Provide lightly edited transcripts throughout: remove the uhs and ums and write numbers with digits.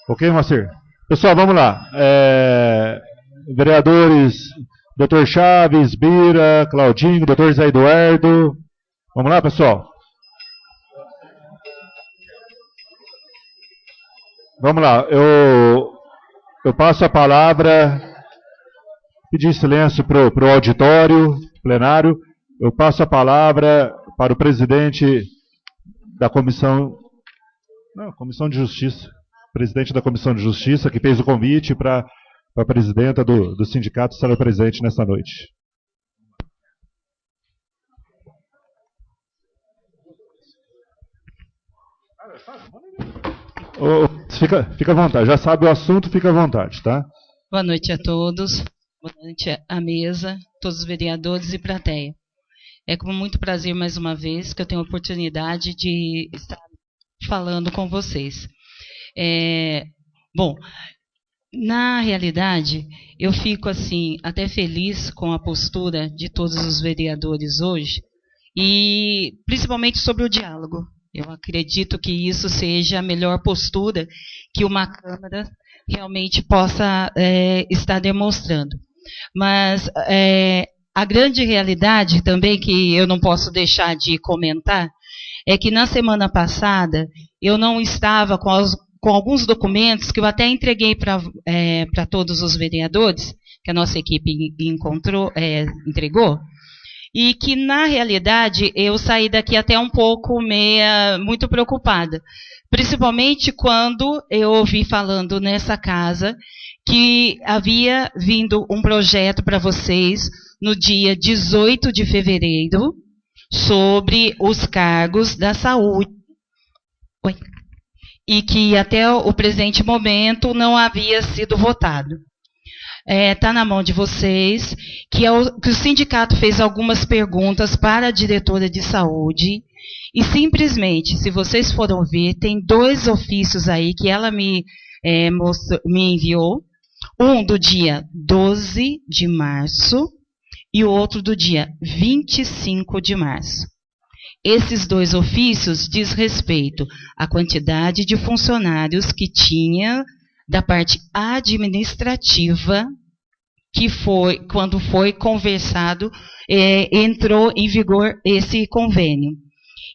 Ok, Moacir? Pessoal, vamos lá. Vereadores, Dr. Chaves, Bira, Claudinho, Dr. Zé Eduardo. Vamos lá, pessoal? Vamos lá. Eu passo a palavra, pedir silêncio para o auditório plenário. Eu passo a palavra para o presidente da Comissão de Justiça, presidente da Comissão de Justiça, que fez o convite para a presidenta do sindicato estar presente nessa noite. Fica à vontade, já sabe o assunto, fica à vontade, tá? Boa noite a todos, boa noite à mesa, todos os vereadores e plateia. É com muito prazer, mais uma vez, que eu tenho a oportunidade de estar falando com vocês. Bom, na realidade, eu fico assim até feliz com a postura de todos os vereadores hoje, e principalmente sobre o diálogo. Eu acredito que isso seja a melhor postura que uma Câmara realmente possa estar demonstrando. Mas a grande realidade também, que eu não posso deixar de comentar, é que na semana passada eu não estava com alguns documentos que eu até entreguei para todos os vereadores, que a nossa equipe entregou, e que, na realidade, eu saí daqui até um pouco muito preocupada, principalmente quando eu ouvi falando nessa casa que havia vindo um projeto para vocês no dia 18 de fevereiro sobre os cargos da saúde. Oi. E que até o presente momento não havia sido votado. Está na mão de vocês, que o sindicato fez algumas perguntas para a diretora de saúde, e simplesmente, se vocês foram ver, tem 2 ofícios aí que ela me enviou, um do dia 12 de março e o outro do dia 25 de março. Esses 2 ofícios diz respeito à quantidade de funcionários que tinha da parte administrativa, que foi, quando foi conversado, entrou em vigor esse convênio.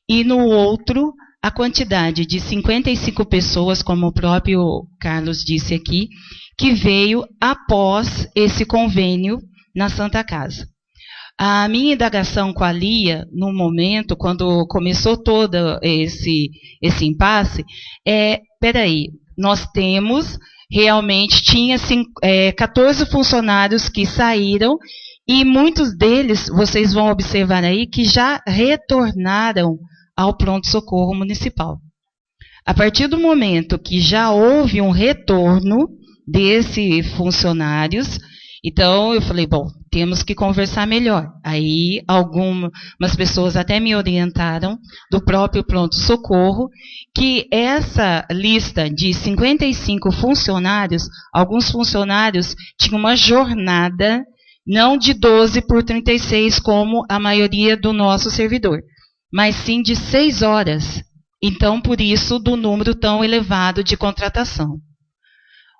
E no outro, a quantidade de 55 pessoas, como o próprio Carlos disse aqui, que veio após esse convênio na Santa Casa. A minha indagação com a Lia, no momento, quando começou todo esse impasse, peraí, nós temos, realmente, tinha 14 funcionários que saíram, e muitos deles, vocês vão observar aí, que já retornaram ao pronto-socorro municipal. A partir do momento que já houve um retorno desses funcionários, então eu falei, bom, temos que conversar melhor. Aí algumas pessoas até me orientaram do próprio pronto-socorro, que essa lista de 55 funcionários, alguns funcionários tinham uma jornada não de 12 por 36, como a maioria do nosso servidor, mas sim de 6 horas. Então, por isso, do número tão elevado de contratação.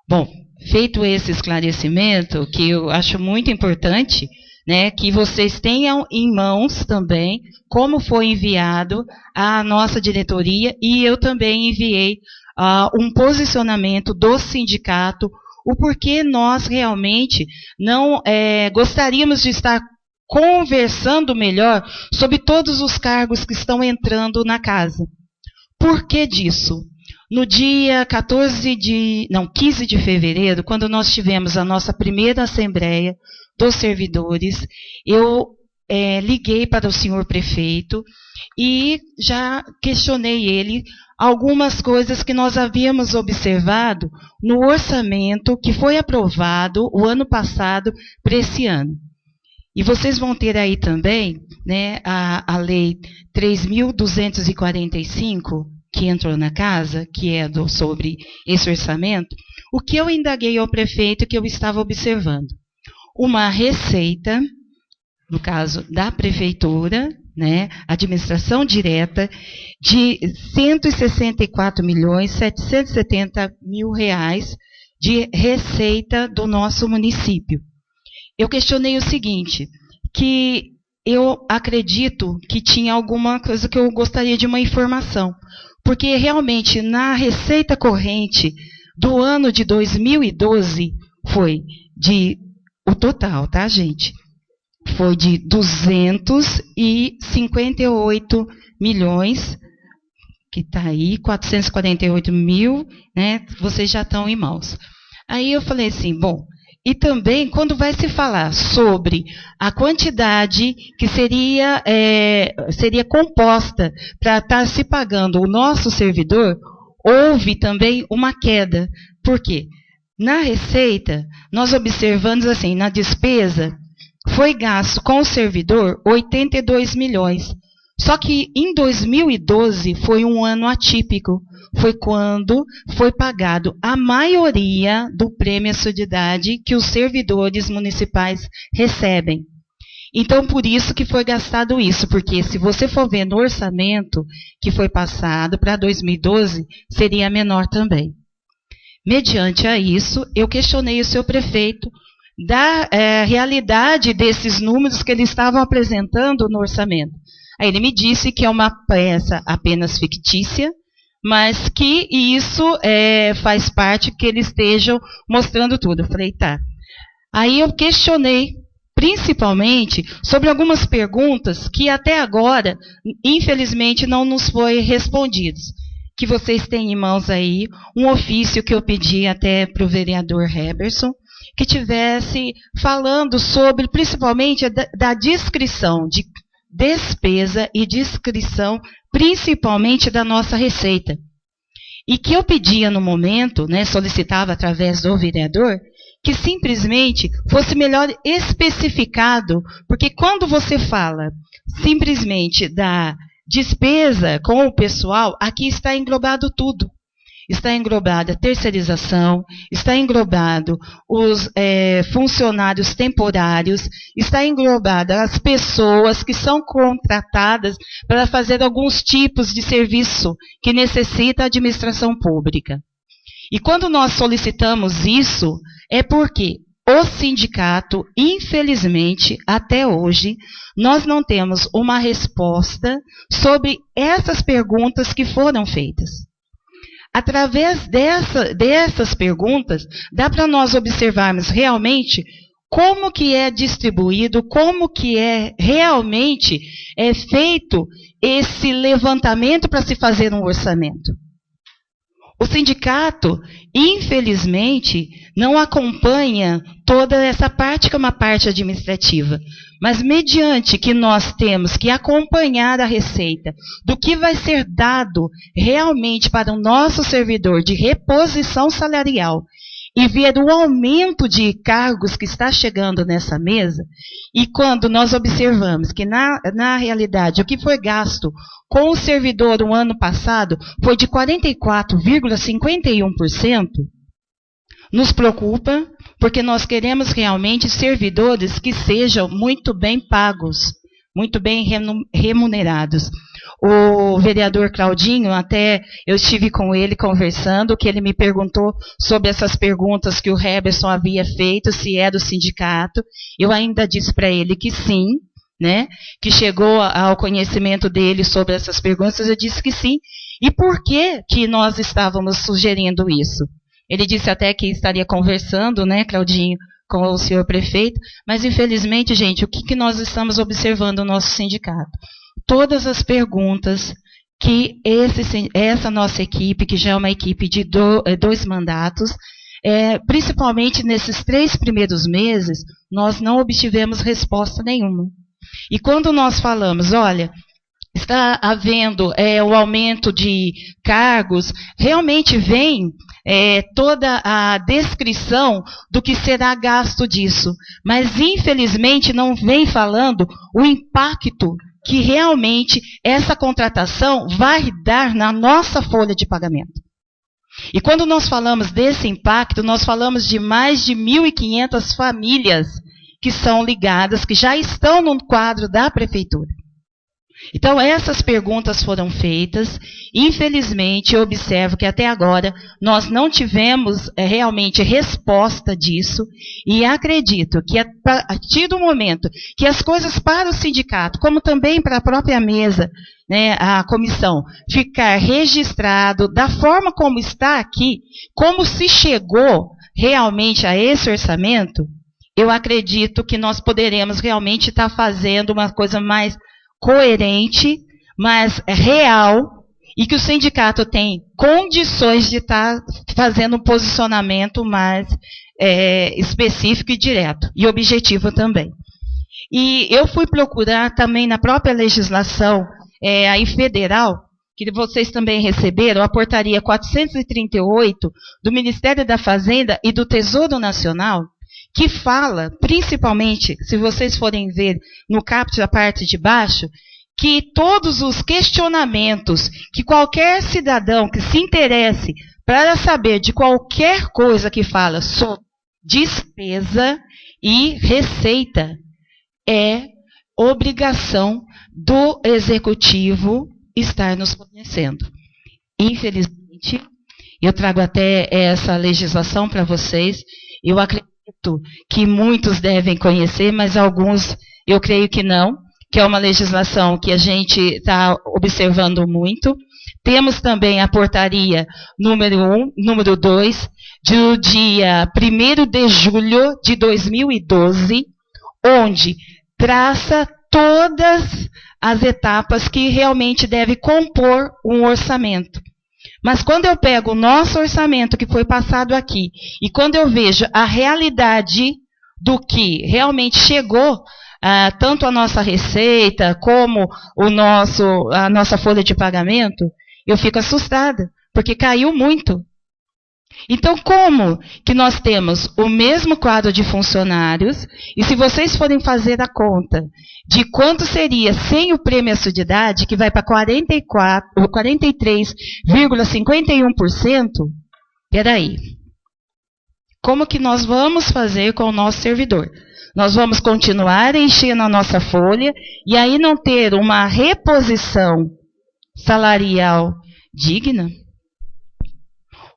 Bom, feito esse esclarecimento, que eu acho muito importante, né, que vocês tenham em mãos também como foi enviado à nossa diretoria, e eu também enviei um posicionamento do sindicato, o porquê nós realmente não gostaríamos de estar conversando melhor sobre todos os cargos que estão entrando na casa. Por que disso? No dia 15 de fevereiro, quando nós tivemos a nossa primeira assembleia dos servidores, eu liguei para o senhor prefeito e já questionei ele algumas coisas que nós havíamos observado no orçamento que foi aprovado o ano passado para esse ano. E vocês vão ter aí também, né, a lei 3.245, que entrou na casa, que é sobre esse orçamento, o que eu indaguei ao prefeito que eu estava observando. Uma receita, no caso da prefeitura, né, administração direta, de R$ 164.770.000 de receita do nosso município. Eu questionei o seguinte, que eu acredito que tinha alguma coisa que eu gostaria de uma informação, porque realmente na receita corrente do ano de 2012 foi o total, tá, gente? Foi de 258 milhões, que está aí, 448 mil, né? Vocês já estão em mãos. Aí eu falei assim, bom, e também quando vai se falar sobre a quantidade que seria composta para estar se pagando o nosso servidor, houve também uma queda. Por quê? Na receita, nós observamos assim, na despesa, foi gasto com o servidor 82 milhões. Só que em 2012 foi um ano atípico. Foi quando foi pagado a maioria do prêmio à surdidade que os servidores municipais recebem. Então, por isso que foi gastado isso, porque se você for ver no orçamento que foi passado para 2012, seria menor também. Mediante a isso, eu questionei o seu prefeito da realidade desses números que eles estavam apresentando no orçamento. Aí ele me disse que é uma peça apenas fictícia, mas que isso faz parte que eles estejam mostrando tudo. Eu falei, tá. Aí eu questionei, principalmente, sobre algumas perguntas que até agora, infelizmente, não nos foi respondidos. Que vocês têm em mãos aí um ofício que eu pedi até para o vereador Heberson, que tivesse falando sobre, principalmente, da descrição de despesa e descrição, principalmente da nossa receita. E que eu pedia no momento, né, solicitava através do vereador, que simplesmente fosse melhor especificado, porque quando você fala simplesmente da despesa com o pessoal, aqui está englobado tudo. Está englobada a terceirização, está englobado os funcionários temporários, está englobada as pessoas que são contratadas para fazer alguns tipos de serviço que necessita a administração pública. E quando nós solicitamos isso, é porque o sindicato, infelizmente, até hoje, nós não temos uma resposta sobre essas perguntas que foram feitas. Através dessas perguntas, dá para nós observarmos realmente como que é distribuído, como que realmente feito esse levantamento para se fazer um orçamento. O sindicato, infelizmente, não acompanha toda essa parte que é uma parte administrativa. Mas mediante que nós temos que acompanhar a receita do que vai ser dado realmente para o nosso servidor de reposição salarial e ver o aumento de cargos que está chegando nessa mesa, e quando nós observamos que na realidade o que foi gasto com o servidor no ano passado foi de 44,51%, nos preocupa, porque nós queremos realmente servidores que sejam muito bem pagos, muito bem remunerados. O vereador Claudinho, até eu estive com ele conversando, que ele me perguntou sobre essas perguntas que o Heberson havia feito, se é do sindicato. Eu ainda disse para ele que sim, né, que chegou ao conhecimento dele sobre essas perguntas, eu disse que sim. E por que nós estávamos sugerindo isso? Ele disse até que estaria conversando, né, Claudinho, com o senhor prefeito, mas infelizmente, gente, o que nós estamos observando no nosso sindicato? Todas as perguntas que essa nossa equipe, que já é uma equipe de 2 mandatos, principalmente nesses 3 primeiros meses, nós não obtivemos resposta nenhuma. E quando nós falamos, olha, está havendo o aumento de cargos, realmente vem toda a descrição do que será gasto disso, mas infelizmente não vem falando o impacto que realmente essa contratação vai dar na nossa folha de pagamento. E quando nós falamos desse impacto, nós falamos de mais de 1.500 famílias que são ligadas, que já estão no quadro da prefeitura. Então, essas perguntas foram feitas. Infelizmente, eu observo que até agora nós não tivemos realmente resposta disso. E acredito que a partir do momento que as coisas para o sindicato, como também para a própria mesa, né, a comissão, ficar registrado da forma como está aqui, como se chegou realmente a esse orçamento, eu acredito que nós poderemos realmente estar fazendo uma coisa mais coerente, mais real, e que o sindicato tem condições de estar fazendo um posicionamento mais específico e direto, e objetivo também. E eu fui procurar também na própria legislação aí federal, que vocês também receberam, a portaria 438 do Ministério da Fazenda e do Tesouro Nacional, que fala, principalmente, se vocês forem ver no caput, a parte de baixo, que todos os questionamentos que qualquer cidadão que se interesse para saber de qualquer coisa que fala sobre despesa e receita, é obrigação do executivo estar nos fornecendo. Infelizmente, eu trago até essa legislação para vocês, eu acredito que muitos devem conhecer, mas alguns eu creio que não, que é uma legislação que a gente está observando muito. Temos também a portaria número 1, número 2, do dia 1º de julho de 2012, onde traça todas as etapas que realmente deve compor um orçamento. Mas quando eu pego o nosso orçamento que foi passado aqui, e quando eu vejo a realidade do que realmente chegou, tanto a nossa receita como a nossa folha de pagamento, eu fico assustada, porque caiu muito. Então, como que nós temos o mesmo quadro de funcionários, e se vocês forem fazer a conta de quanto seria sem o prêmio à surdidade, que vai para 43,51%, peraí, como que nós vamos fazer com o nosso servidor? Nós vamos continuar enchendo a nossa folha, e aí não ter uma reposição salarial digna?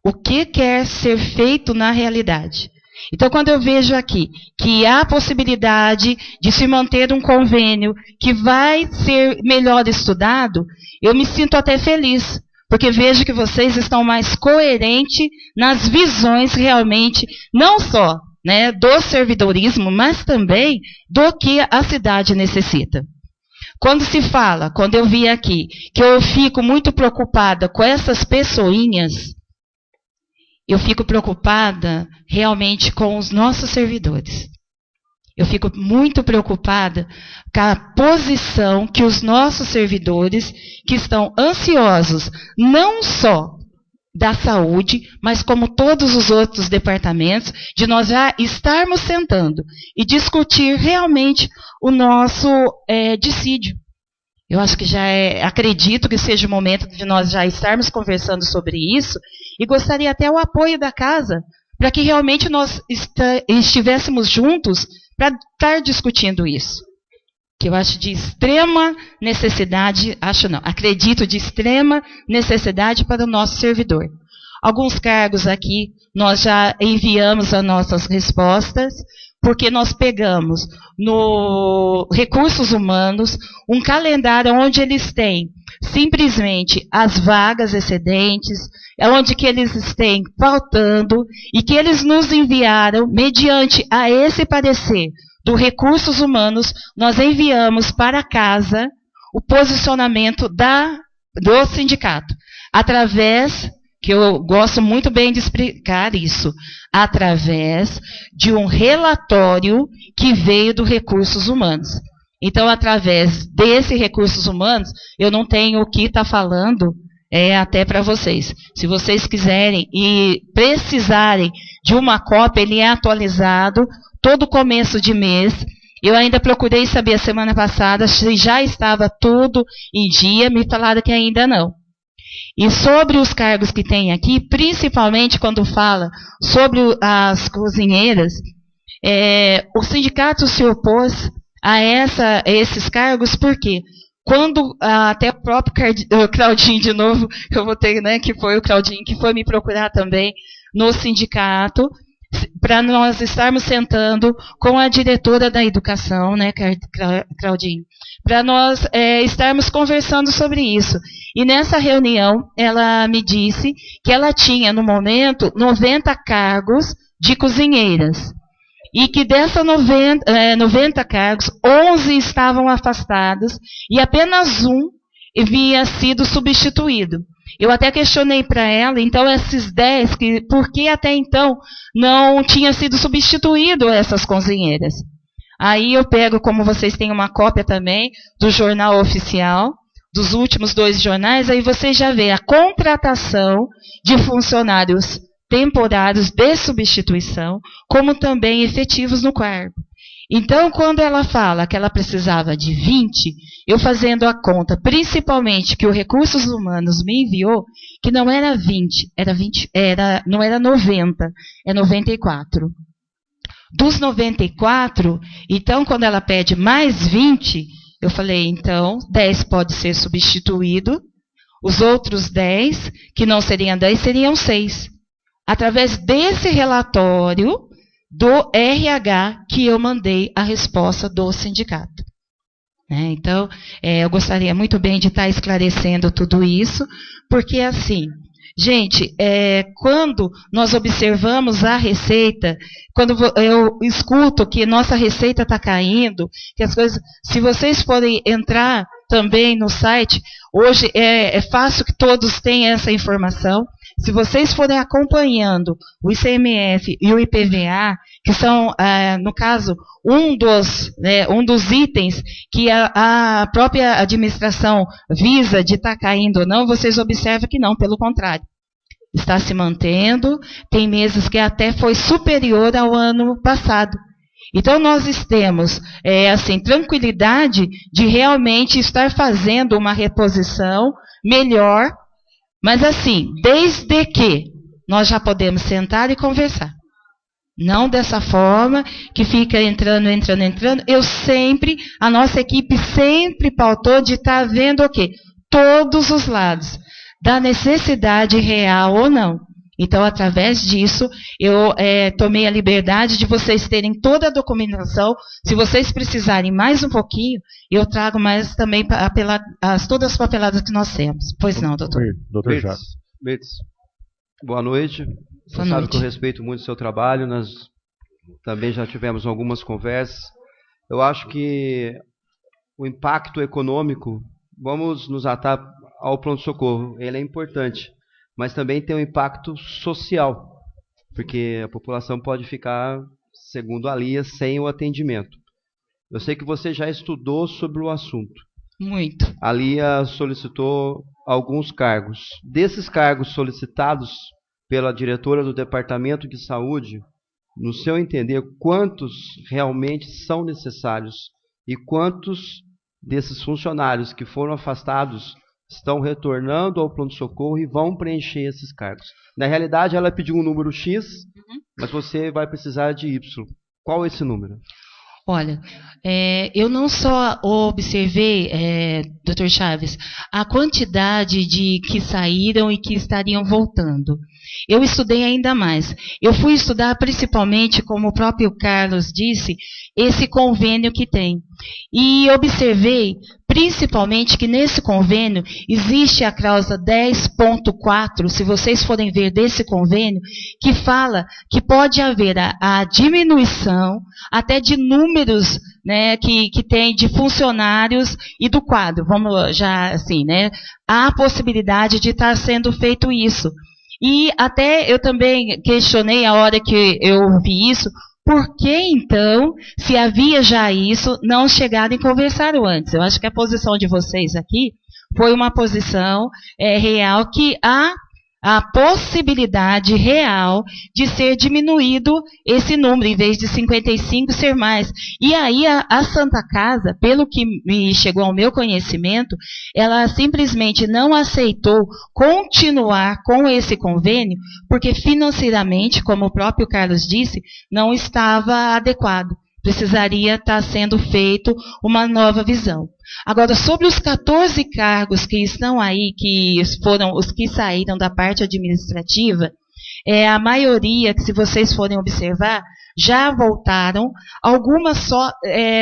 O que quer ser feito na realidade? Então, quando eu vejo aqui que há possibilidade de se manter um convênio que vai ser melhor estudado, eu me sinto até feliz, porque vejo que vocês estão mais coerentes nas visões realmente, não só, né, do servidorismo, mas também do que a cidade necessita. Quando eu vi aqui, que eu fico muito preocupada com essas pessoinhas, eu fico preocupada realmente com os nossos servidores. Eu fico muito preocupada com a posição que os nossos servidores, que estão ansiosos, não só da saúde, mas como todos os outros departamentos, de nós já estarmos sentando e discutir realmente o nosso dissídio. Eu acho que acredito que seja o momento de nós já estarmos conversando sobre isso, e gostaria até o apoio da casa, para que realmente nós estivéssemos juntos para estar discutindo isso. Que eu acho de extrema necessidade, acredito de extrema necessidade para o nosso servidor. Alguns cargos aqui, nós já enviamos as nossas respostas, porque nós pegamos no Recursos Humanos um calendário onde eles têm simplesmente as vagas excedentes, onde que eles estão faltando, e que eles nos enviaram, mediante a esse parecer do Recursos Humanos, nós enviamos para casa o posicionamento do sindicato, através, que eu gosto muito bem de explicar isso, através de um relatório que veio do Recursos Humanos. Então, através desse Recursos Humanos, eu não tenho o que estar falando até para vocês. Se vocês quiserem e precisarem de uma cópia, ele é atualizado todo começo de mês. Eu ainda procurei saber a semana passada se já estava tudo em dia, me falaram que ainda não. E sobre os cargos que tem aqui, principalmente quando fala sobre as cozinheiras, o sindicato se opôs a esses cargos, por quê? quando até o próprio Claudinho, de novo, eu vou ter, né, que foi o Claudinho que foi me procurar também no sindicato, para nós estarmos sentando com a diretora da educação, né, Claudinho, para nós estarmos conversando sobre isso. E nessa reunião, ela me disse que ela tinha, no momento, 90 cargos de cozinheiras. E que dessas 90 cargos, 11 estavam afastados e apenas um havia sido substituído. Eu até questionei para ela, então, esses 10, por que até então não tinha sido substituído essas cozinheiras? Aí eu pego, como vocês têm uma cópia também, do jornal oficial, dos últimos 2 jornais, aí vocês já vê a contratação de funcionários temporários de substituição, como também efetivos no cargo. Então, quando ela fala que ela precisava de 20, eu fazendo a conta, principalmente que o Recursos Humanos me enviou, que não era 20, não era 90, é 94. Dos 94, então, quando ela pede mais 20, eu falei, então, 10 pode ser substituído, os outros 10, que não seriam 10, seriam 6. Através desse relatório do RH que eu mandei a resposta do sindicato. Então, eu gostaria muito bem de estar esclarecendo tudo isso, porque assim, gente, quando nós observamos a receita, quando eu escuto que nossa receita está caindo, que as coisas, se vocês forem entrar também no site, hoje é fácil que todos tenham essa informação. Se vocês forem acompanhando o ICMS e o IPVA, que são, no caso, um dos itens que a própria administração visa de estar caindo ou não, vocês observam que não, pelo contrário. Está se mantendo, tem meses que até foi superior ao ano passado. Então, nós temos, tranquilidade de realmente estar fazendo uma reposição melhor, mas assim, desde que nós já podemos sentar e conversar. Não dessa forma, que fica entrando. A nossa equipe sempre pautou de estar vendo o quê? Todos os lados, da necessidade real ou não. Então, através disso, eu tomei a liberdade de vocês terem toda a documentação. Se vocês precisarem mais um pouquinho, eu trago mais também todas as papeladas que nós temos. Pois não, doutor? Doutor Jacques. Boa noite. Você sabe que eu respeito muito o seu trabalho. Nós também já tivemos algumas conversas. Eu acho que o impacto econômico, vamos nos atar ao pronto-socorro, ele é importante. Mas também tem um impacto social, porque a população pode ficar, segundo a Lia, sem o atendimento. Eu sei que você já estudou sobre o assunto. Muito. A Lia solicitou alguns cargos. Desses cargos solicitados pela diretora do Departamento de Saúde, no seu entender, quantos realmente são necessários e quantos desses funcionários que foram afastados estão retornando ao pronto-socorro e vão preencher esses cargos. Na realidade, ela pediu um número X, mas você vai precisar de Y. Qual é esse número? Olha, eu não só observei, Dr. Chaves, a quantidade de que saíram e que estariam voltando. Eu estudei ainda mais. Eu fui estudar principalmente, como o próprio Carlos disse, esse convênio que tem. E observei, principalmente, que nesse convênio existe a cláusula 10.4, se vocês forem ver desse convênio, que fala que pode haver a diminuição até de números, né, que tem de funcionários e do quadro. Vamos já assim, né? Há a possibilidade de estar sendo feito isso. E até eu também questionei a hora que eu vi isso, por que então, se havia já isso, não chegaram e conversaram antes? Eu acho que a posição de vocês aqui foi uma posição real, que há a possibilidade real de ser diminuído esse número, em vez de 55 ser mais. E aí a Santa Casa, pelo que me chegou ao meu conhecimento, ela simplesmente não aceitou continuar com esse convênio, porque financeiramente, como o próprio Carlos disse, não estava adequado. Precisaria estar sendo feito uma nova visão. Agora, sobre os 14 cargos que estão aí, que foram os que saíram da parte administrativa, a maioria, que se vocês forem observar, já voltaram, algumas só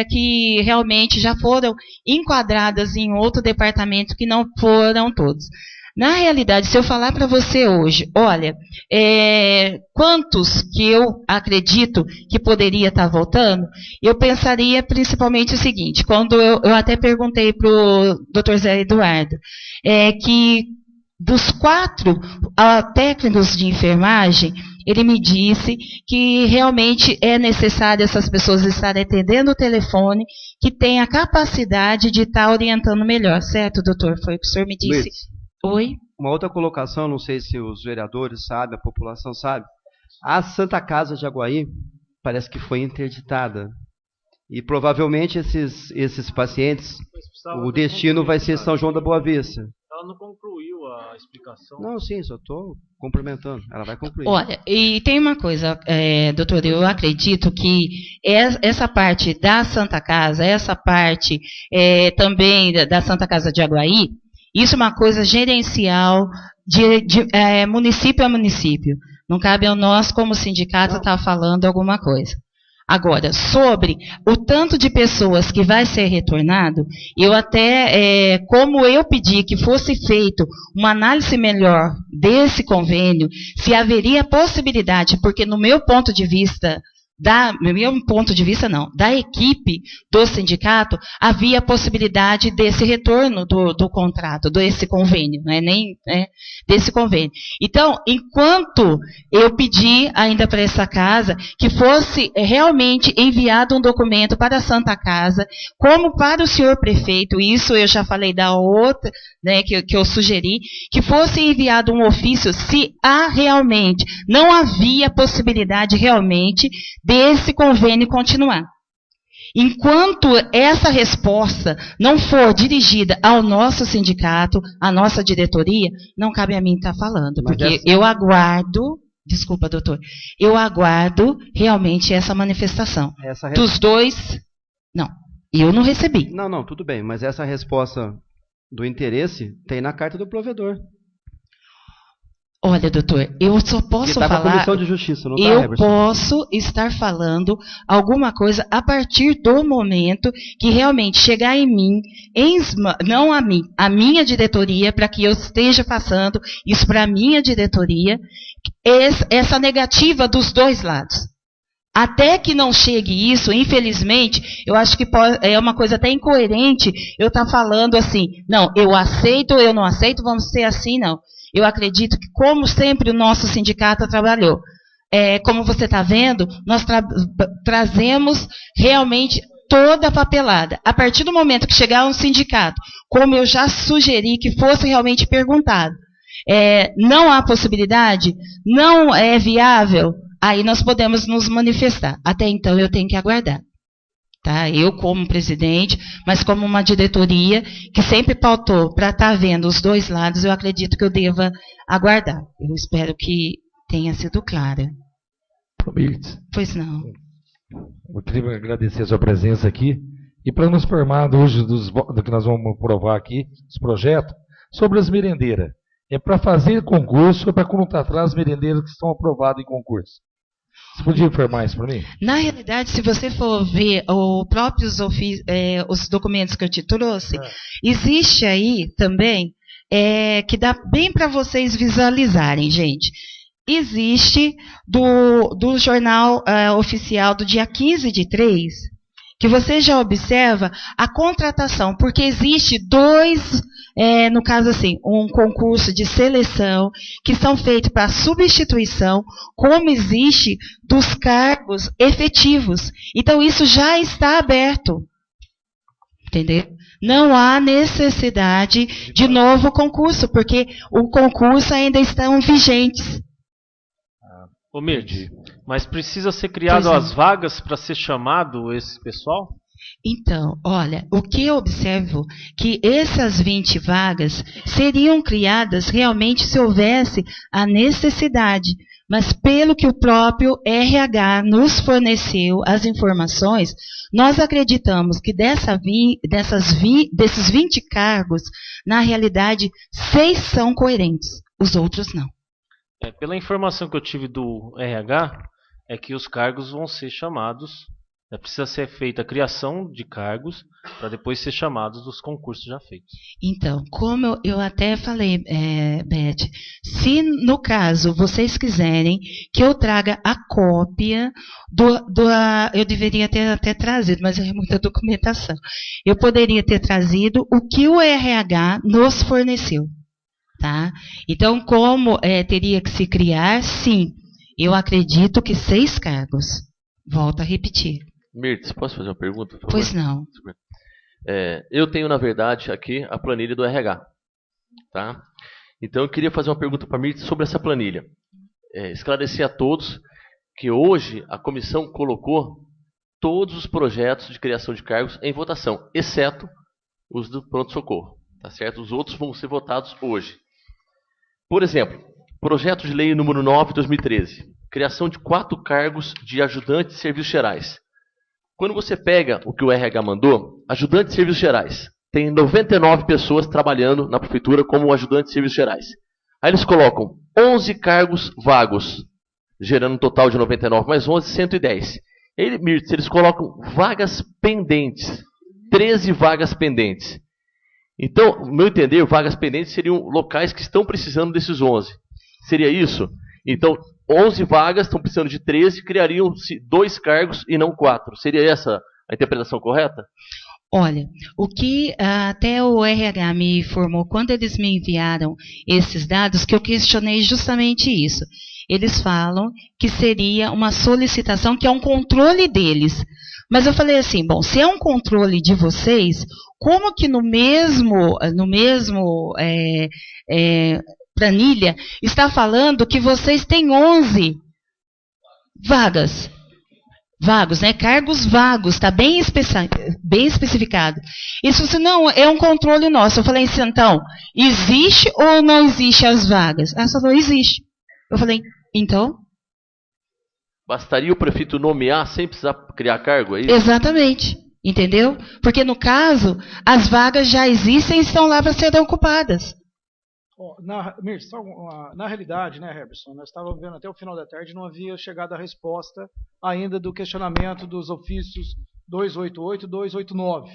que realmente já foram enquadradas em outro departamento, que não foram todos. Na realidade, se eu falar para você hoje, olha, quantos que eu acredito que poderia estar voltando, eu pensaria principalmente o seguinte, quando eu até perguntei para o Dr. Zé Eduardo, que dos 4 técnicos de enfermagem, ele me disse que realmente é necessário essas pessoas estarem atendendo o telefone, que tem a capacidade de estar orientando melhor, certo, doutor? Foi o que o senhor me disse. Luiz, oi? Uma outra colocação, não sei se os vereadores sabem, a população sabe, a Santa Casa de Aguaí parece que foi interditada. E provavelmente esses pacientes, o destino vai ser São João da Boa Vista. Ela não concluiu a explicação. Não, sim, só estou cumprimentando. Ela vai concluir. Olha, e tem uma coisa, doutor, eu acredito que essa parte da Santa Casa, essa parte também da Santa Casa de Aguaí, isso é uma coisa gerencial de município a município. Não cabe a nós, como sindicato, estar falando alguma coisa. Agora, sobre o tanto de pessoas que vai ser retornado, eu até, como eu pedi que fosse feito uma análise melhor desse convênio, se haveria possibilidade, porque no meu ponto de vista, da equipe do sindicato, havia possibilidade desse retorno do contrato, desse convênio, não é nem desse convênio. Então, enquanto eu pedi ainda para essa casa que fosse realmente enviado um documento para a Santa Casa, como para o senhor prefeito, isso eu já falei da outra, né, que eu sugeri, que fosse enviado um ofício se não havia possibilidade realmente desse convênio continuar. Enquanto essa resposta não for dirigida ao nosso sindicato, à nossa diretoria, não cabe a mim estar falando, porque eu aguardo, desculpa, doutor, eu aguardo realmente essa manifestação. Dos dois, não, eu não recebi. Não, tudo bem, mas essa resposta do interesse tem na carta do provedor. Olha, doutor, eu só posso falar. Com a Comissão de Justiça, não tá, eu Heberson? posso estar falando alguma coisa a partir do momento que realmente chegar em mim, não a mim, a minha diretoria, para que eu esteja passando isso para a minha diretoria, essa negativa dos dois lados. Até que não chegue isso, infelizmente, eu acho que é uma coisa até incoerente eu estar falando assim, não, eu aceito, eu não aceito, vamos ser assim, não. Eu acredito que, como sempre o nosso sindicato trabalhou, como você está vendo, nós trazemos realmente toda a papelada. A partir do momento que chegar um sindicato, como eu já sugeri que fosse realmente perguntado, não há possibilidade, não é viável, aí nós podemos nos manifestar. Até então eu tenho que aguardar. Tá? Eu como presidente, mas como uma diretoria que sempre pautou para estar vendo os dois lados, eu acredito que eu deva aguardar. Eu espero que tenha sido clara. Pois não. Eu queria agradecer a sua presença aqui e para nos informar hoje do que nós vamos aprovar aqui, os projetos, sobre as merendeiras. É para fazer concurso ou para contratar as merendeiras que estão aprovadas em concurso? Você podia informar isso para mim? Na realidade, se você for ver os documentos que eu te trouxe, existe aí também, que dá bem para vocês visualizarem, gente. Existe do jornal oficial do dia 15/3, que você já observa a contratação, porque existe no caso assim, um concurso de seleção que são feitos para substituição, como existe dos cargos efetivos. Então, isso já está aberto. Entendeu? Não há necessidade de novo concurso, porque o concurso ainda estão vigentes. Ô Mirth, mas precisa ser criado as vagas para ser chamado esse pessoal? Então, olha, o que eu observo que essas 20 vagas seriam criadas realmente se houvesse a necessidade. mas pelo que o próprio RH nos forneceu as informações, nós acreditamos que desses 20 cargos, na realidade, 6 são coerentes, os outros não. Pela informação que eu tive do RH, é que os cargos vão ser chamados, precisa ser feita a criação de cargos para depois ser chamados dos concursos já feitos. Então, como eu até falei, Beth, se no caso vocês quiserem que eu traga a cópia eu deveria ter até trazido, mas é muita documentação. Eu poderia ter trazido o que o RH nos forneceu. Tá? Então, como teria que se criar, sim, eu acredito que 6 cargos. Volto a repetir. Mirtz, posso fazer uma pergunta, por favor? Pois não. Eu tenho, na verdade, aqui a planilha do RH. Tá? Então, eu queria fazer uma pergunta para a Mirtz sobre essa planilha. Esclarecer a todos que hoje a comissão colocou todos os projetos de criação de cargos em votação, exceto os do pronto-socorro. Tá certo? Os outros vão ser votados hoje. Por exemplo, projeto de lei número 9 de 2013, criação de 4 cargos de ajudante de serviços gerais. Quando você pega o que o RH mandou, ajudante de serviços gerais, tem 99 pessoas trabalhando na prefeitura como ajudante de serviços gerais. Aí eles colocam 11 cargos vagos, gerando um total de 99 mais 11, 110. Eles colocam vagas pendentes, 13 vagas pendentes. Então, no meu entender, vagas pendentes seriam locais que estão precisando desses 11. Seria isso? Então, 11 vagas estão precisando de 13, criariam-se 2 cargos e não 4. Seria essa a interpretação correta? Olha, o que até o RH me informou quando eles me enviaram esses dados, que eu questionei justamente isso. Eles falam que seria uma solicitação, que é um controle deles. Mas eu falei assim, bom, se é um controle de vocês, como que no mesmo planilha está falando que vocês têm 11 vagos, né? Cargos vagos, está bem especificado. Isso assim, não, é um controle nosso. Eu falei assim, então, existe ou não existe as vagas? Ela falou, existe. Eu falei, então? Bastaria o prefeito nomear sem precisar criar cargo, é isso? Exatamente. Entendeu? Porque no caso, as vagas já existem e estão lá para serem ocupadas. Na realidade, né, Heberson, nós estávamos vendo até o final da tarde, não havia chegado a resposta ainda do questionamento dos ofícios 288 e 289.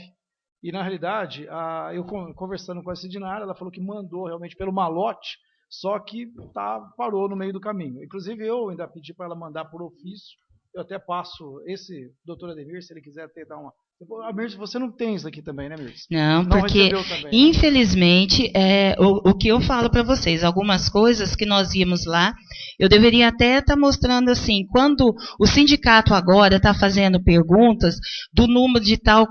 E, na realidade, eu conversando com a Cidinara, ela falou que mandou realmente pelo malote, só que parou no meio do caminho. Inclusive, eu ainda pedi para ela mandar por ofício. Eu até passo esse doutor Ademir, se ele quiser dar uma... Mirtz, você não tem isso aqui também, né, Mirtz? Não, porque, também, infelizmente, o que eu falo para vocês, algumas coisas que nós íamos lá, eu deveria até estar mostrando assim, quando o sindicato agora está fazendo perguntas do número de tal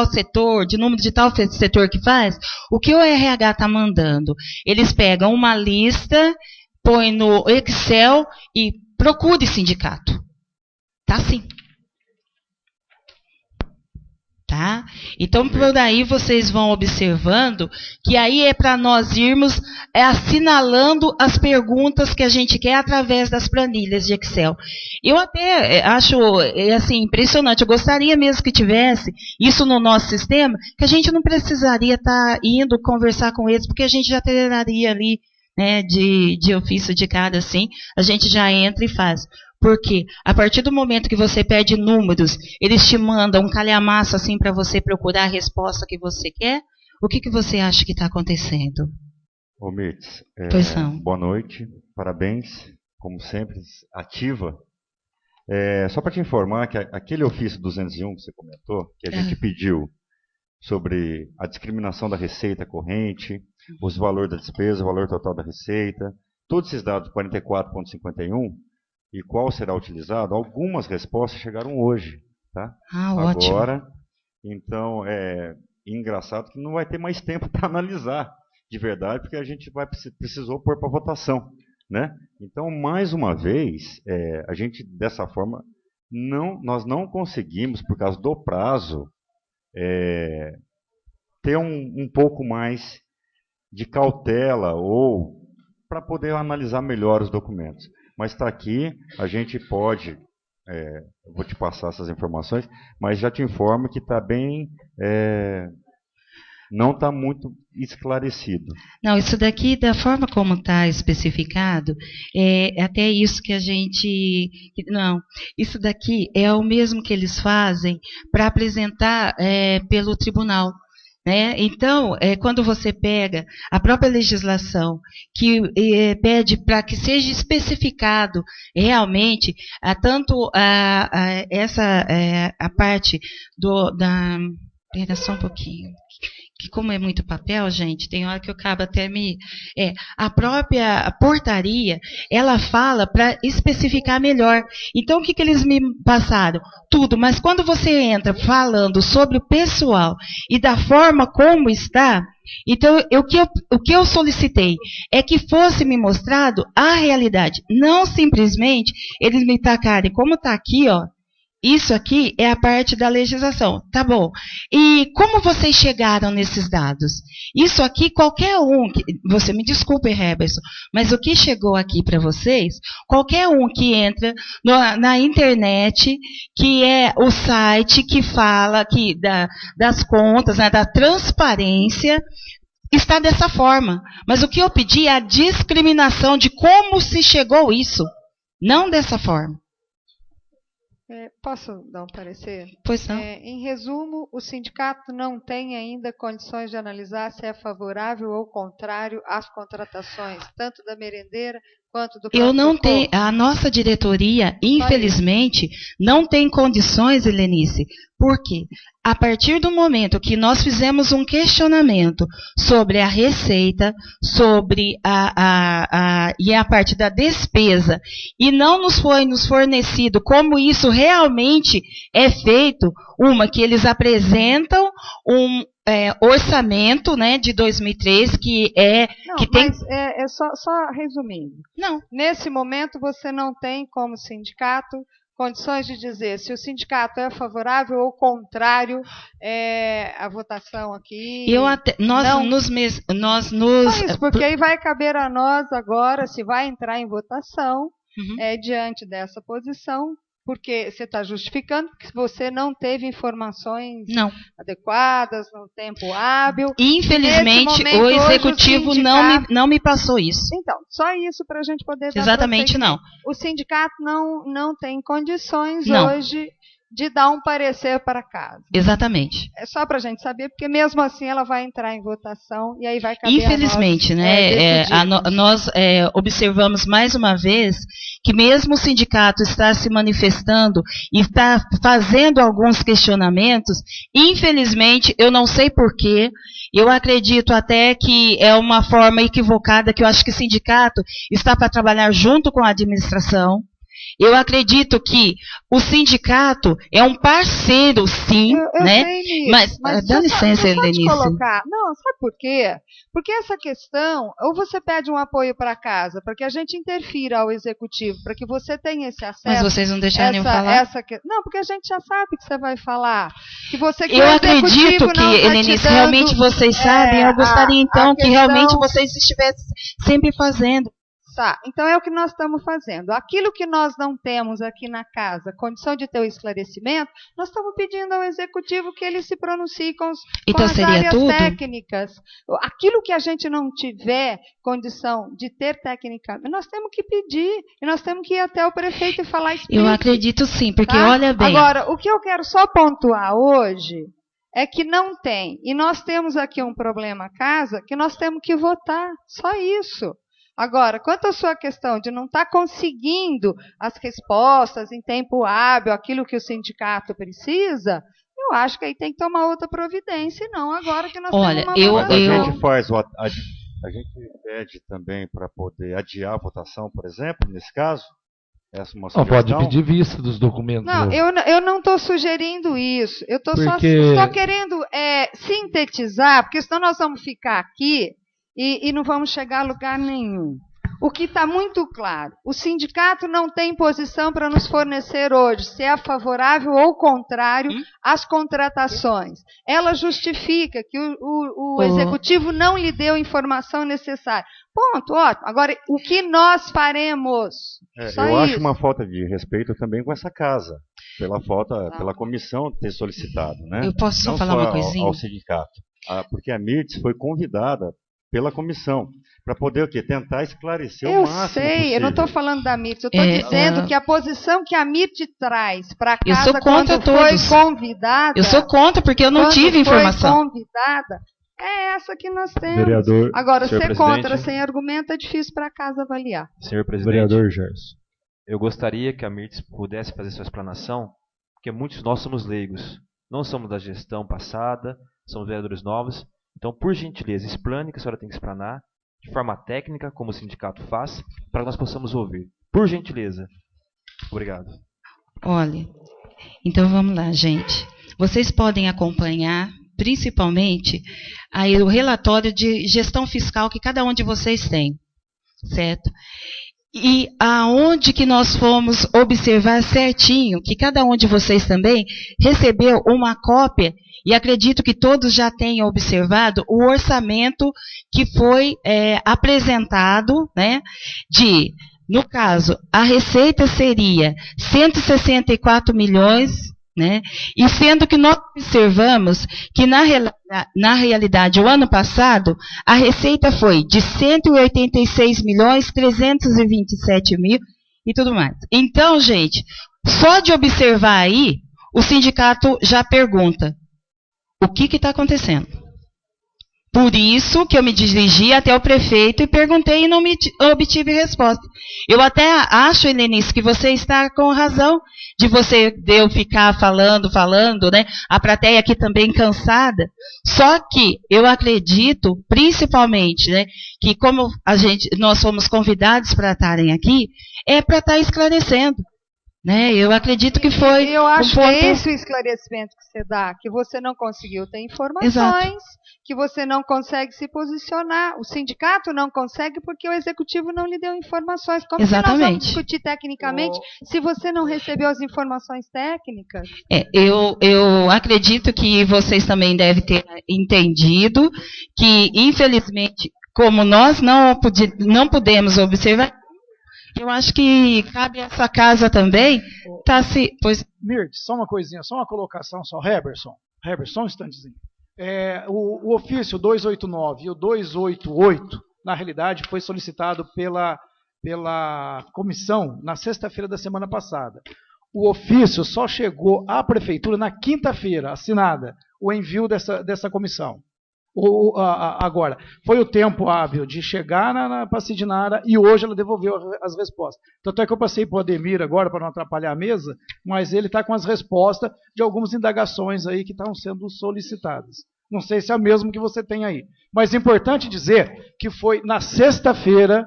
setor, de número de tal setor que faz, o que o RH está mandando? Eles pegam uma lista, põem no Excel e procure sindicato. Tá assim. Tá? Então, por aí vocês vão observando que aí é para nós irmos assinalando as perguntas que a gente quer através das planilhas de Excel. Eu até acho assim, impressionante, eu gostaria mesmo que tivesse isso no nosso sistema, que a gente não precisaria estar indo conversar com eles, porque a gente já teria ali, né, de ofício de cada assim, a gente já entra e faz. Porque a partir do momento que você pede números, eles te mandam um calhamaço assim para você procurar a resposta que você quer, o que você acha que está acontecendo? Ô Mirtz, pois não. Boa noite, parabéns, como sempre, ativa. Só para te informar que aquele ofício 201 que você comentou, que a gente pediu sobre a discriminação da receita corrente, os valores da despesa, o valor total da receita, todos esses dados 44.51, e qual será utilizado, algumas respostas chegaram hoje, tá? Ótimo. Agora, então, engraçado que não vai ter mais tempo para analisar de verdade, porque a gente precisou pôr para votação, né? Então, mais uma vez, a gente, dessa forma, nós não conseguimos, por causa do prazo, ter um pouco mais de cautela ou para poder analisar melhor os documentos. Mas está aqui, a gente pode, eu vou te passar essas informações, mas já te informo que está bem, não está muito esclarecido. Não, isso daqui, da forma como está especificado, é até isso que a gente... Não, isso daqui é o mesmo que eles fazem para apresentar pelo tribunal. Né? Então, quando você pega a própria legislação que pede para que seja especificado realmente tanto a parte da... Espera só um pouquinho. Que como é muito papel, gente, tem hora que eu acabo até me... a própria portaria, ela fala para especificar melhor. Então, o que eles me passaram? Tudo, mas quando você entra falando sobre o pessoal e da forma como está, então, o que eu solicitei é que fosse me mostrado a realidade, não simplesmente eles me tacarem, como está aqui, ó, isso aqui é a parte da legislação. Tá bom. E como vocês chegaram nesses dados? Isso aqui, qualquer um, você me desculpe, Heberson, mas o que chegou aqui para vocês, qualquer um que entra na internet, que é o site que fala das contas, né, da transparência, está dessa forma. Mas o que eu pedi é a discriminação de como se chegou a isso, não dessa forma. Posso dar um parecer? Pois não. Em resumo, o sindicato não tem ainda condições de analisar se é favorável ou contrário às contratações, tanto da merendeira quanto do próprio Eu não tenho, a nossa diretoria, infelizmente, não tem condições, Helenice. Por quê? A partir do momento que nós fizemos um questionamento sobre a receita, sobre e a parte da despesa, e não nos foi fornecido como isso realmente é feito, que eles apresentam um orçamento, né, de 2003, que não, que tem... Mas só resumindo. Não. Nesse momento, você não tem, como sindicato, condições de dizer se o sindicato é favorável ou contrário à votação aqui. Isso, porque aí vai caber a nós agora, se vai entrar em votação, diante dessa posição, porque você está justificando que você não teve informações adequadas no tempo hábil. Infelizmente, momento, o executivo não me passou isso. Então, só isso para a gente poder dar exatamente não. O sindicato não tem condições hoje de dar um parecer para casa. Exatamente. É só para a gente saber, porque mesmo assim ela vai entrar em votação e aí vai caber infelizmente, a nós, né? Nós observamos mais uma vez que mesmo o sindicato está se manifestando e está fazendo alguns questionamentos, infelizmente, eu não sei porquê, eu acredito até que é uma forma equivocada, que eu acho que o sindicato está para trabalhar junto com a administração. Eu acredito que o sindicato é um parceiro, sim, né? Mas dá licença, Helenice. Não, sabe por quê? Porque essa questão, ou você pede um apoio para casa, para que a gente interfira ao executivo, para que você tenha esse acesso. Mas vocês não deixaram eu falar? Não, porque a gente já sabe que você vai falar. Que você eu acredito que, Helenice, realmente vocês sabem. Eu gostaria, então, que realmente vocês estivessem sempre fazendo. Tá, então é o que nós estamos fazendo. Aquilo que nós não temos aqui na casa, condição de ter o esclarecimento, nós estamos pedindo ao executivo que ele se pronuncie com as áreas técnicas. Aquilo que a gente não tiver condição de ter técnica, nós temos que pedir, e nós temos que ir até o prefeito e falar isso. Eu acredito sim, porque olha bem. Agora, o que eu quero só pontuar hoje é que não tem, e nós temos aqui um problema casa, que nós temos que votar, só isso. Agora, quanto à sua questão de não estar conseguindo as respostas em tempo hábil, aquilo que o sindicato precisa, eu acho que aí tem que tomar outra providência, não agora que nós temos uma votação. A gente pede também para poder adiar a votação, por exemplo, nesse caso? Essa é uma sugestão? Pode pedir vista dos documentos. Não, eu não estou sugerindo isso. Eu estou só querendo sintetizar, porque senão nós vamos ficar aqui e não vamos chegar a lugar nenhum. O que está muito claro, o sindicato não tem posição para nos fornecer hoje, se é favorável ou contrário às contratações. Ela justifica que o executivo não lhe deu a informação necessária. Ponto, ótimo. Agora, o que nós faremos? Eu acho uma falta de respeito também com essa casa, pela comissão ter solicitado, né? Eu posso só falar uma coisinha? Ao sindicato, porque a Mirtz foi convidada pela comissão para poder o quê? Tentar esclarecer o máximo possível. Eu não estou falando da Mirtz, eu estou dizendo que a posição que a Mirtz traz para a casa quando foi convidada... Eu sou contra, porque eu não tive informação. Foi convidada, é essa que nós temos. Vereador, agora, ser contra sem argumento é difícil para a casa avaliar. Senhor presidente, vereador Gerson, eu gostaria que a Mirtz pudesse fazer sua explanação, porque muitos de nós somos leigos. Não somos da gestão passada, somos vereadores novos. Então, por gentileza, explane o que a senhora tem que explanar, de forma técnica, como o sindicato faz, para que nós possamos ouvir. Por gentileza. Obrigado. Olha, então vamos lá, gente. Vocês podem acompanhar, principalmente, aí o relatório de gestão fiscal que cada um de vocês tem, certo? E aonde que nós fomos observar certinho, que cada um de vocês também recebeu uma cópia, e acredito que todos já tenham observado o orçamento que foi apresentado, né, no caso, a receita seria 164 milhões, né, e sendo que nós observamos que na realidade, o ano passado, a receita foi de 186 milhões, 327 mil e tudo mais. Então, gente, só de observar aí, o sindicato já pergunta, o que está acontecendo? Por isso que eu me dirigi até o prefeito e perguntei e não obtive resposta. Eu até acho, Helenice, que você está com razão de eu ficar falando, né? A plateia aqui também cansada. Só que eu acredito, principalmente, né, que como nós fomos convidados para estarem aqui, é para estar esclarecendo. Né? Eu acredito que foi. Eu acho que é esse o esclarecimento que você dá, que você não conseguiu ter informações, exato, que você não consegue se posicionar. O sindicato não consegue porque o executivo não lhe deu informações. Como exatamente. Que nós vamos discutir tecnicamente se você não recebeu as informações técnicas? Eu acredito que vocês também devem ter entendido que, infelizmente, como nós não pudemos observar, eu acho que cabe a essa casa também. Mirtz, só uma coisinha, só uma colocação, só. Heberson, só um instantezinho. O ofício 289 e o 288, na realidade, foi solicitado pela comissão na sexta-feira da semana passada. O ofício só chegou à prefeitura na quinta-feira, assinada, o envio dessa comissão. Agora, foi o tempo hábil de chegar para a Cidinara e hoje ela devolveu as respostas. Tanto é que eu passei para o Ademir agora para não atrapalhar a mesa, mas ele está com as respostas de algumas indagações aí que estão sendo solicitadas. Não sei se é o mesmo que você tem aí. Mas é importante dizer que foi na sexta-feira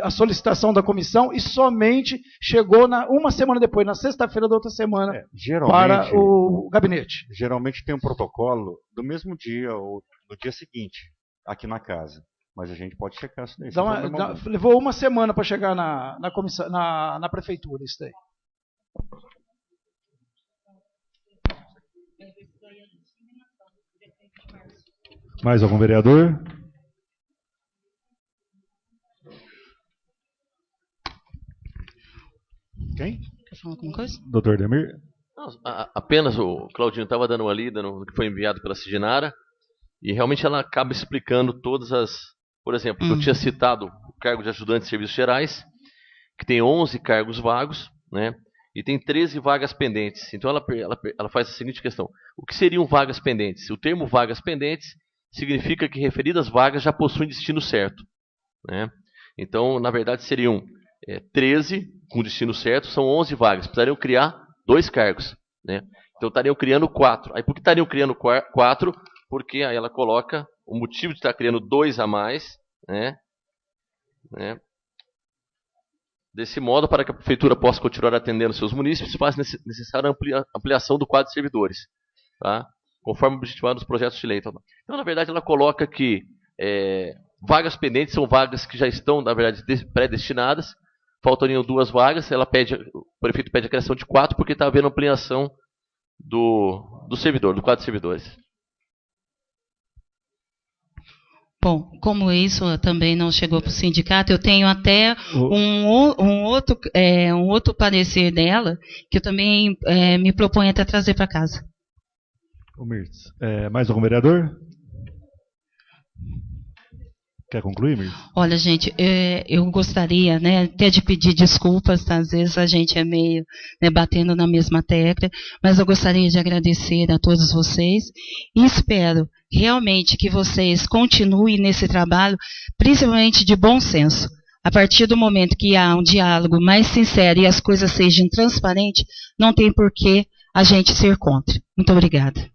a solicitação da comissão e somente chegou uma semana depois, na sexta-feira da outra semana, para o gabinete. Geralmente tem um protocolo do mesmo dia ou no dia seguinte, aqui na casa. Mas a gente pode checar isso daí. Levou uma semana para chegar na prefeitura, isso daí. Mais algum vereador? Quem? Quer falar alguma coisa? Doutor Demir? Não, apenas o Claudinho estava dando uma lida no que foi enviado pela Cidinara e realmente ela acaba explicando todas as... Por exemplo, eu tinha citado o cargo de ajudante de serviços gerais, que tem 11 cargos vagos, né? E tem 13 vagas pendentes. Então ela faz a seguinte questão. O que seriam vagas pendentes? O termo vagas pendentes significa que referidas vagas já possuem destino certo, né? Então, na verdade, seriam 13 com destino certo, são 11 vagas. Precisariam criar 2 cargos, né? Então estariam criando 4. Aí por que estariam criando 4? Porque aí ela coloca o motivo de estar criando 2 a mais, né? Desse modo, para que a prefeitura possa continuar atendendo seus munícipes, faz necessária a ampliação do quadro de servidores, tá? Conforme objetivado nos projetos de lei. Então, na verdade, ela coloca que vagas pendentes são vagas que já estão, na verdade, pré-destinadas. Faltariam 2 vagas. O prefeito pede a criação de 4 porque está havendo ampliação do servidor, do quadro de servidores. Bom, como isso também não chegou para o sindicato, eu tenho até um outro parecer dela, que eu também me proponho até trazer para casa. O Mirtz, mais algum vereador? Quer concluir, Mirtz? Olha, gente, eu gostaria, né, até de pedir desculpas, tá? Às vezes a gente é meio, né, batendo na mesma tecla, mas eu gostaria de agradecer a todos vocês e espero realmente que vocês continuem nesse trabalho, principalmente de bom senso. A partir do momento que há um diálogo mais sincero e as coisas sejam transparentes, não tem por que a gente ser contra. Muito obrigada.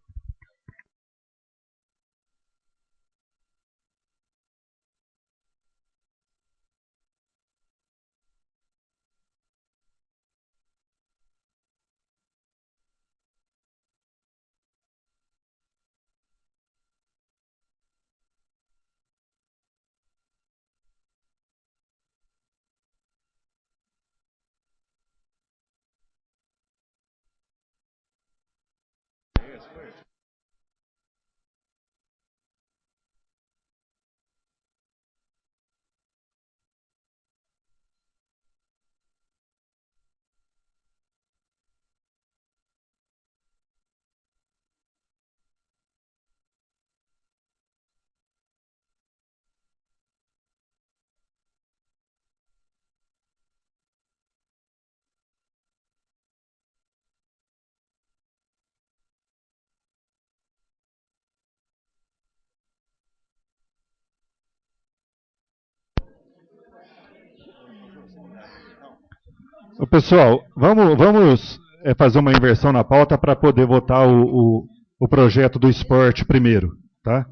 Pessoal, vamos fazer uma inversão na pauta para poder votar o projeto do esporte primeiro, tá?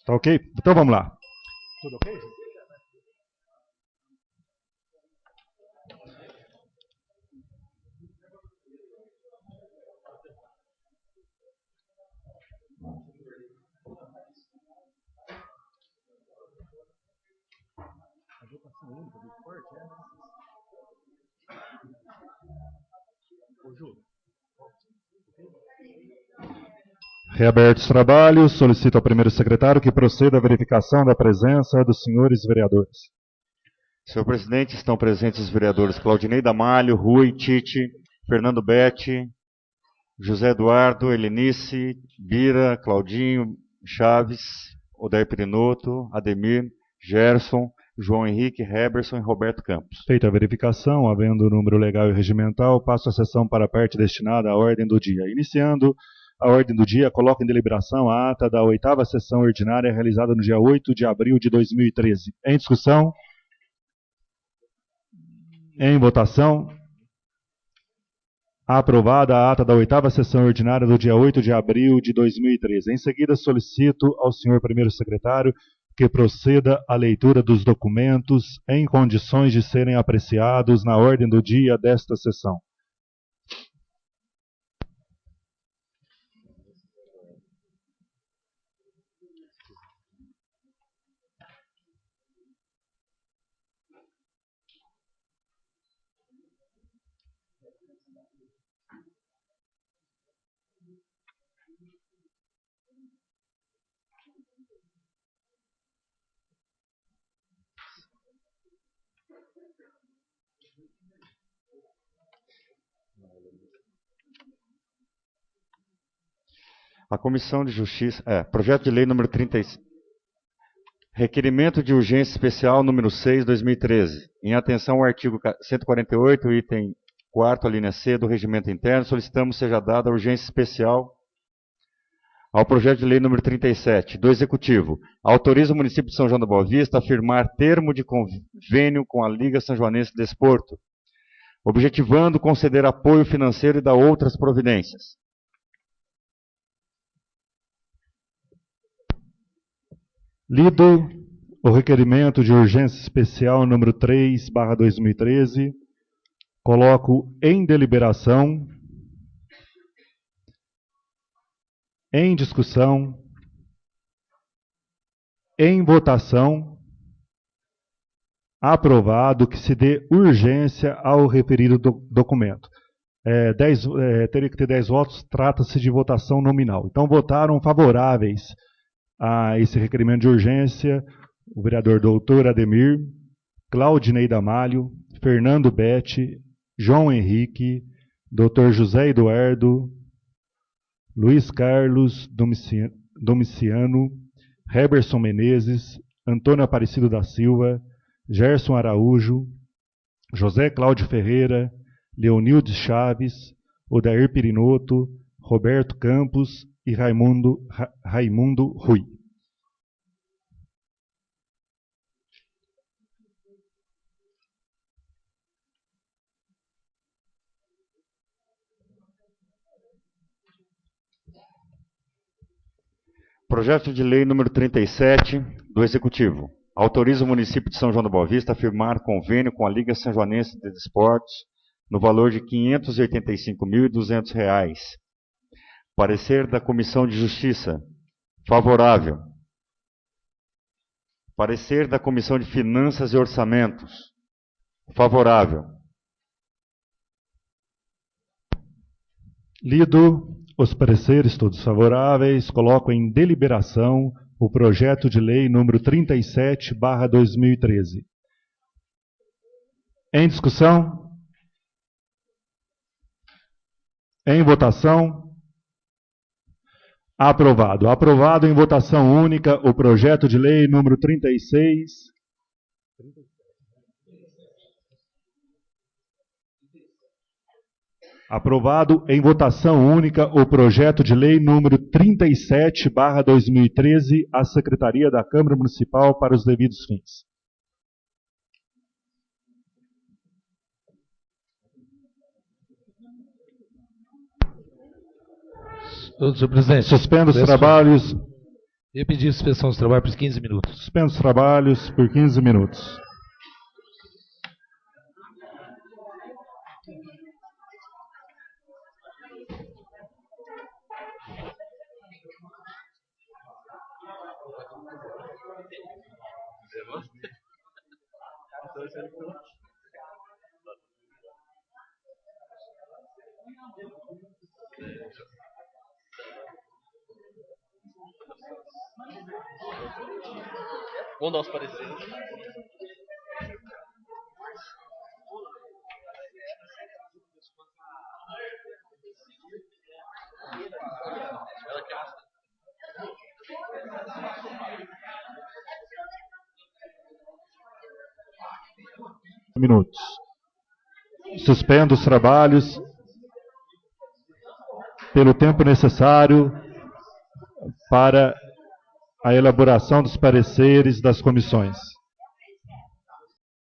Tá ok? Então vamos lá. Tudo ok? Reabertos os trabalhos, solicito ao primeiro secretário que proceda à verificação da presença dos senhores vereadores. Senhor presidente, estão presentes os vereadores Claudinei Damalho, Rui, Tite, Fernando Betti, José Eduardo, Helenice, Bira, Claudinho, Chaves, Odair Perinoto, Ademir, Gerson, João Henrique, Heberson e Roberto Campos. Feita a verificação, havendo o número legal e regimental, passo a sessão para a parte destinada à ordem do dia. Iniciando a ordem do dia, coloco em deliberação a ata da 8ª sessão ordinária realizada no dia 8 de abril de 2013. Em discussão? Em votação? Aprovada a ata da 8ª sessão ordinária do dia 8 de abril de 2013. Em seguida, solicito ao senhor primeiro secretário que proceda à leitura dos documentos em condições de serem apreciados na ordem do dia desta sessão. A Comissão de Justiça... projeto de lei número 36. Requerimento de urgência especial número 6, 2013. Em atenção ao artigo 148, item 4º, linha C, do Regimento Interno, solicitamos seja dada urgência especial ao projeto de lei número 37, do Executivo. Autoriza o município de São João da Boa Vista a firmar termo de convênio com a Liga São Joanense de Desporto, objetivando conceder apoio financeiro e dar outras providências. Lido o requerimento de urgência especial número 3/2013, coloco em deliberação, em discussão, Em votação. Aprovado que se dê urgência ao referido documento. Teria que ter 10 votos, trata-se de votação nominal. Então, votaram favoráveis a esse requerimento de urgência o vereador doutor Ademir, Claudinei Damalho, Fernando Betti, João Henrique, doutor José Eduardo, Luiz Carlos Domiciano, Heberson Menezes, Antônio Aparecido da Silva, Gerson Araújo, José Cláudio Ferreira, Leonildes Chaves, Odair Pirinotto, Roberto Campos e Raimundo Rui. Projeto de lei número 37 do Executivo. Autoriza o município de São João da Boa Vista a firmar convênio com a Liga São Joanense de Desportos no valor de R$ 585.200. Parecer da Comissão de Justiça. Favorável. Parecer da Comissão de Finanças e Orçamentos. Favorável. Lido os pareceres todos favoráveis, coloco em deliberação o projeto de lei número 37/2013. Em discussão? Em votação? Aprovado. Aprovado em votação única o projeto de lei número 36. Aprovado em votação única o projeto de lei número 37/2013 à Secretaria da Câmara Municipal para os devidos fins. Senhor presidente. Suspendo os trabalhos. Eu pedi suspensão dos trabalhos por 15 minutos. Suspendo os trabalhos por 15 minutos. Vamos dar os pareceres. Minutos. Suspendo os trabalhos pelo tempo necessário para a elaboração dos pareceres das comissões.